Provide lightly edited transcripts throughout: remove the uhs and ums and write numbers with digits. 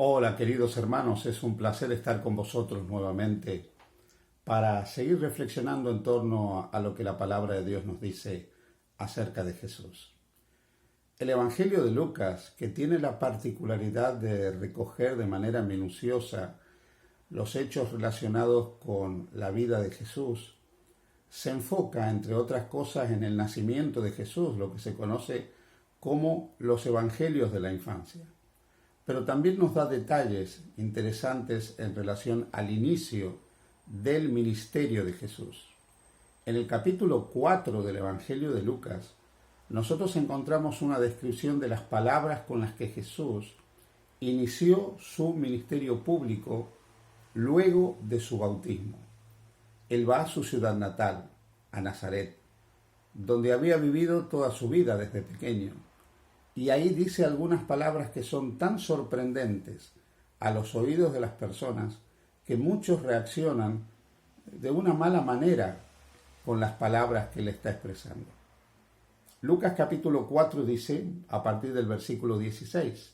Hola queridos hermanos, es un placer estar con vosotros nuevamente para seguir reflexionando en torno a lo que la palabra de Dios nos dice acerca de Jesús. El Evangelio de Lucas, que tiene la particularidad de recoger de manera minuciosa los hechos relacionados con la vida de Jesús, se enfoca, entre otras cosas, en el nacimiento de Jesús, lo que se conoce como los evangelios de la infancia. Pero también nos da detalles interesantes en relación al inicio del ministerio de Jesús. En el capítulo 4 del Evangelio de Lucas, nosotros encontramos una descripción de las palabras con las que Jesús inició su ministerio público luego de su bautismo. Él va a su ciudad natal, a Nazaret, donde había vivido toda su vida desde pequeño. Y ahí dice algunas palabras que son tan sorprendentes a los oídos de las personas que muchos reaccionan de una mala manera con las palabras que él está expresando. Lucas capítulo 4 dice, a partir del versículo 16,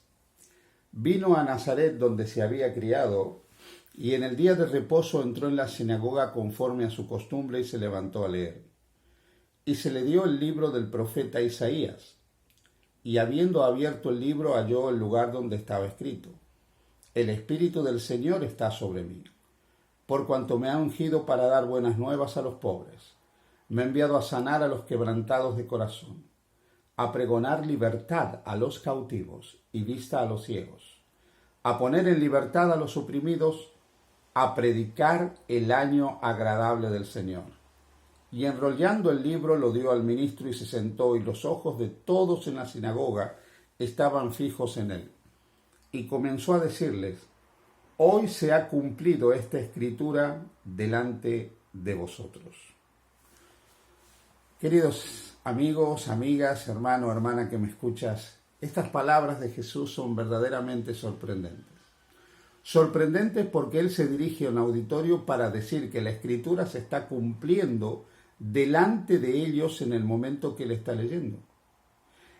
vino a Nazaret donde se había criado, y en el día de reposo entró en la sinagoga conforme a su costumbre y se levantó a leer. Y se le dio el libro del profeta Isaías. Y habiendo abierto el libro, halló el lugar donde estaba escrito: El Espíritu del Señor está sobre mí, por cuanto me ha ungido para dar buenas nuevas a los pobres. Me ha enviado a sanar a los quebrantados de corazón, a pregonar libertad a los cautivos y vista a los ciegos, a poner en libertad a los oprimidos, a predicar el año agradable del Señor. Y enrollando el libro lo dio al ministro y se sentó, y los ojos de todos en la sinagoga estaban fijos en él. Y comenzó a decirles: hoy se ha cumplido esta escritura delante de vosotros. Queridos amigos, amigas, hermano, hermana que me escuchas, estas palabras de Jesús son verdaderamente sorprendentes. Sorprendentes porque él se dirige a un auditorio para decir que la escritura se está cumpliendo delante de ellos en el momento que él está leyendo.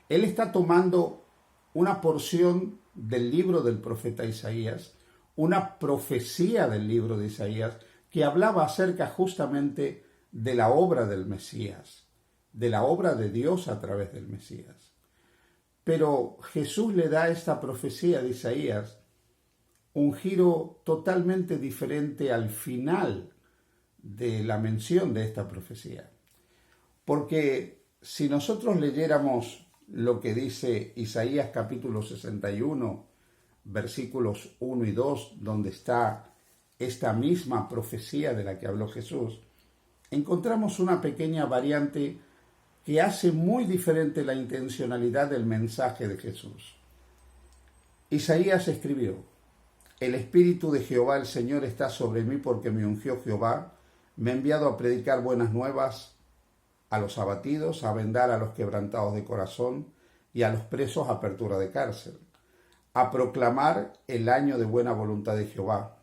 Él está tomando una porción del libro del profeta Isaías, una profecía del libro de Isaías, que hablaba acerca justamente de la obra del Mesías, de la obra de Dios a través del Mesías. Pero Jesús le da a esta profecía de Isaías un giro totalmente diferente al final de la mención de esta profecía. Porque si nosotros leyéramos lo que dice Isaías capítulo 61, versículos 1 y 2, donde está esta misma profecía de la que habló Jesús, encontramos una pequeña variante que hace muy diferente la intencionalidad del mensaje de Jesús. Isaías escribió: El Espíritu de Jehová el Señor está sobre mí porque me ungió Jehová, me ha enviado a predicar buenas nuevas a los abatidos, a vendar a los quebrantados de corazón y a los presos apertura de cárcel, a proclamar el año de buena voluntad de Jehová.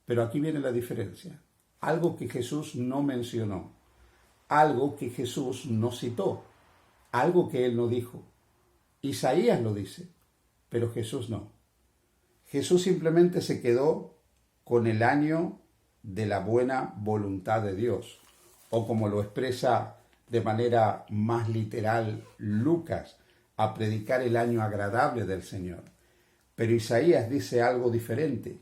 Pero aquí viene la diferencia, algo que Jesús no mencionó, algo que Jesús no citó, algo que él no dijo. Isaías lo dice, pero Jesús no. Jesús simplemente se quedó con el año de la buena voluntad de Dios, o como lo expresa de manera más literal Lucas, a predicar el año agradable del Señor. Pero Isaías dice algo diferente.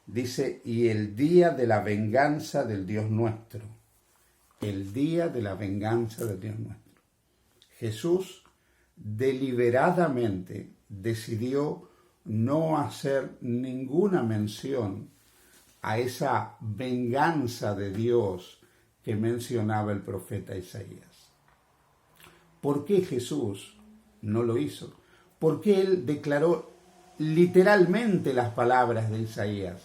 Dice: y el día de la venganza del Dios nuestro. El día de la venganza del Dios nuestro. Jesús deliberadamente decidió no hacer ninguna mención a esa venganza de Dios que mencionaba el profeta Isaías. ¿Por qué Jesús no lo hizo? Porque él declaró literalmente las palabras de Isaías,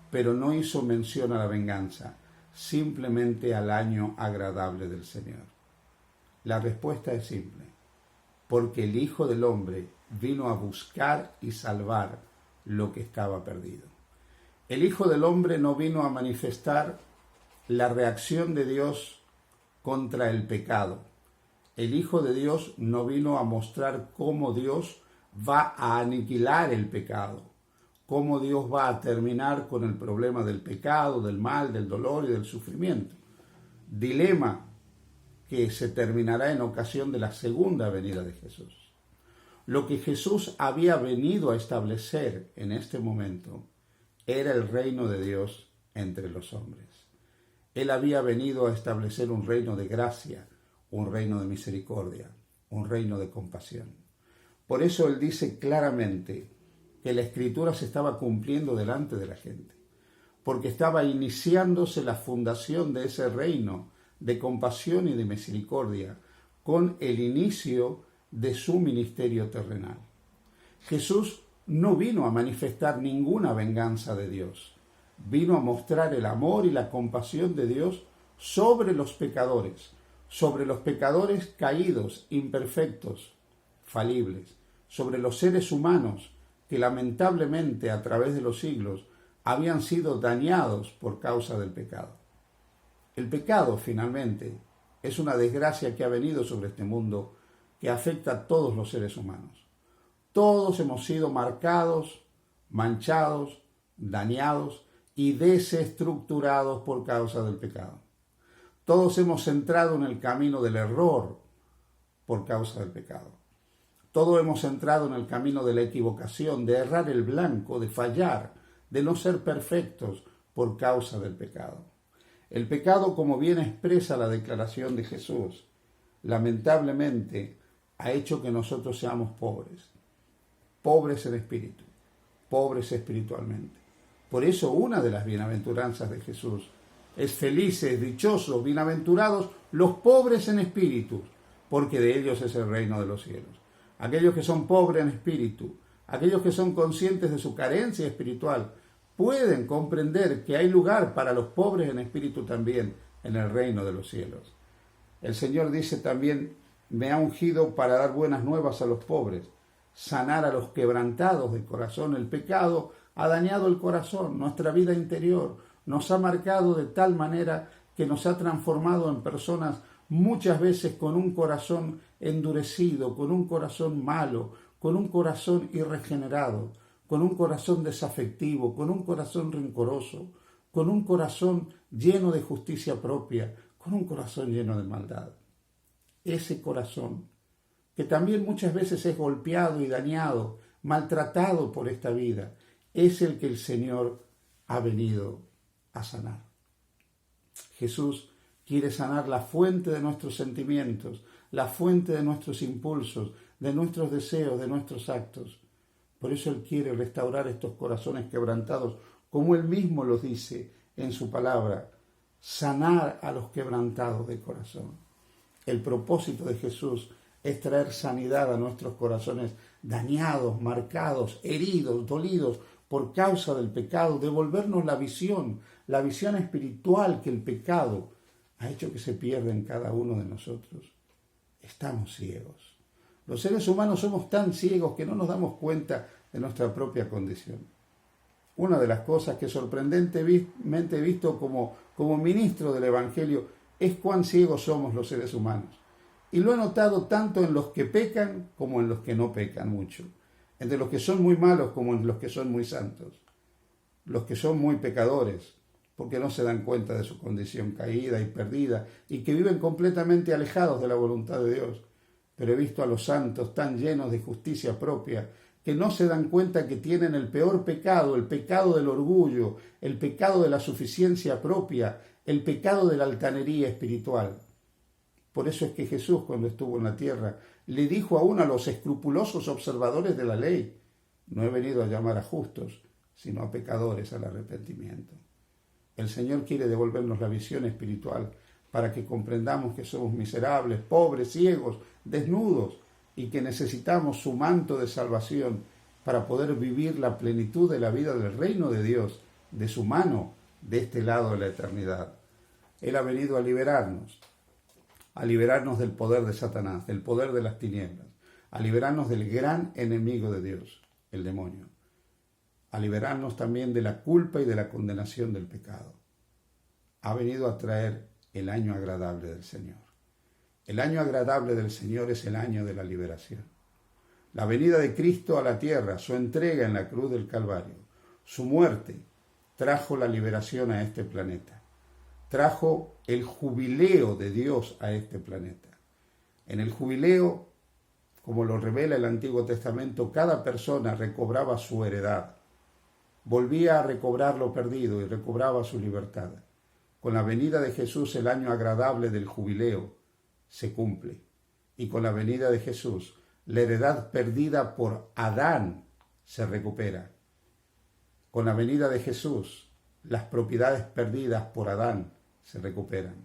pero no hizo mención a la venganza, simplemente al año agradable del Señor. La respuesta es simple: porque el Hijo del Hombre vino a buscar y salvar lo que estaba perdido. El Hijo del Hombre no vino a manifestar la reacción de Dios contra el pecado. El Hijo de Dios no vino a mostrar cómo Dios va a aniquilar el pecado, cómo Dios va a terminar con el problema del pecado, del mal, del dolor y del sufrimiento. Dilema que se terminará en ocasión de la segunda venida de Jesús. Lo que Jesús había venido a establecer en este momento era el reino de Dios entre los hombres. Él había venido a establecer un reino de gracia, un reino de misericordia, un reino de compasión. Por eso Él dice claramente que la Escritura se estaba cumpliendo delante de la gente, porque estaba iniciándose la fundación de ese reino de compasión y de misericordia con el inicio de su ministerio terrenal. Jesús no vino a manifestar ninguna venganza de Dios, vino a mostrar el amor y la compasión de Dios sobre los pecadores caídos, imperfectos, falibles, sobre los seres humanos que lamentablemente a través de los siglos habían sido dañados por causa del pecado. El pecado, finalmente, es una desgracia que ha venido sobre este mundo que afecta a todos los seres humanos. Todos hemos sido marcados, manchados, dañados y desestructurados por causa del pecado. Todos hemos entrado en el camino del error por causa del pecado. Todos hemos entrado en el camino de la equivocación, de errar el blanco, de fallar, de no ser perfectos por causa del pecado. El pecado, como bien expresa la declaración de Jesús, lamentablemente ha hecho que nosotros seamos pobres en espíritu, pobres espiritualmente. Por eso una de las bienaventuranzas de Jesús es felices, dichosos, bienaventurados los pobres en espíritu, porque de ellos es el reino de los cielos. Aquellos que son pobres en espíritu, aquellos que son conscientes de su carencia espiritual, pueden comprender que hay lugar para los pobres en espíritu también en el reino de los cielos. El Señor dice también, me ha ungido para dar buenas nuevas a los pobres, sanar a los quebrantados de corazón. El pecado ha dañado el corazón, nuestra vida interior, nos ha marcado de tal manera que nos ha transformado en personas muchas veces con un corazón endurecido, con un corazón malo, con un corazón irregenerado, con un corazón desafectivo, con un corazón rencoroso, con un corazón lleno de justicia propia, con un corazón lleno de maldad. Ese corazón, que también muchas veces es golpeado y dañado, maltratado por esta vida, es el que el Señor ha venido a sanar. Jesús quiere sanar la fuente de nuestros sentimientos, la fuente de nuestros impulsos, de nuestros deseos, de nuestros actos. Por eso Él quiere restaurar estos corazones quebrantados, como Él mismo los dice en su palabra, sanar a los quebrantados de corazón. El propósito de Jesús es traer sanidad a nuestros corazones dañados, marcados, heridos, dolidos por causa del pecado, devolvernos la visión espiritual que el pecado ha hecho que se pierda en cada uno de nosotros. Estamos ciegos. Los seres humanos somos tan ciegos que no nos damos cuenta de nuestra propia condición. Una de las cosas que sorprendentemente he visto como ministro del Evangelio es cuán ciegos somos los seres humanos. Y lo he notado tanto en los que pecan como en los que no pecan mucho. Entre los que son muy malos como en los que son muy santos. Los que son muy pecadores, porque no se dan cuenta de su condición caída y perdida, y que viven completamente alejados de la voluntad de Dios. Pero he visto a los santos tan llenos de justicia propia, que no se dan cuenta que tienen el peor pecado, el pecado del orgullo, el pecado de la suficiencia propia, el pecado de la altanería espiritual. Por eso es que Jesús, cuando estuvo en la tierra, le dijo aún a los escrupulosos observadores de la ley, no he venido a llamar a justos, sino a pecadores al arrepentimiento. El Señor quiere devolvernos la visión espiritual para que comprendamos que somos miserables, pobres, ciegos, desnudos y que necesitamos su manto de salvación para poder vivir la plenitud de la vida del reino de Dios, de su mano, de este lado de la eternidad. Él ha venido a liberarnos del poder de Satanás, del poder de las tinieblas, a liberarnos del gran enemigo de Dios, el demonio, a liberarnos también de la culpa y de la condenación del pecado. Ha venido a traer el año agradable del Señor. El año agradable del Señor es el año de la liberación. La venida de Cristo a la tierra, su entrega en la cruz del Calvario, Su muerte trajo la liberación a este planeta. Trajo el jubileo de Dios a este planeta. En el jubileo, como lo revela el Antiguo Testamento, cada persona recobraba su heredad. Volvía a recobrar lo perdido y recobraba su libertad. Con la venida de Jesús, el año agradable del jubileo se cumple. Y con la venida de Jesús, la heredad perdida por Adán se recupera. Con la venida de Jesús, las propiedades perdidas por Adán se recuperan.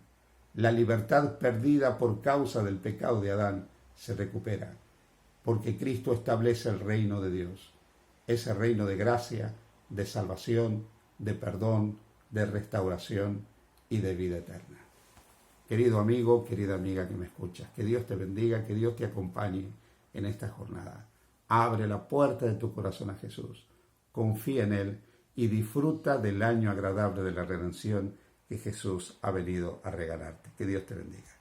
La libertad perdida por causa del pecado de Adán se recupera. Porque Cristo establece el reino de Dios. Ese reino de gracia, de salvación, de perdón, de restauración y de vida eterna. Querido amigo, querida amiga que me escuchas, que Dios te bendiga, que Dios te acompañe en esta jornada. Abre la puerta de tu corazón a Jesús, confía en Él y disfruta del año agradable de la redención que Jesús ha venido a regalarte. Que Dios te bendiga.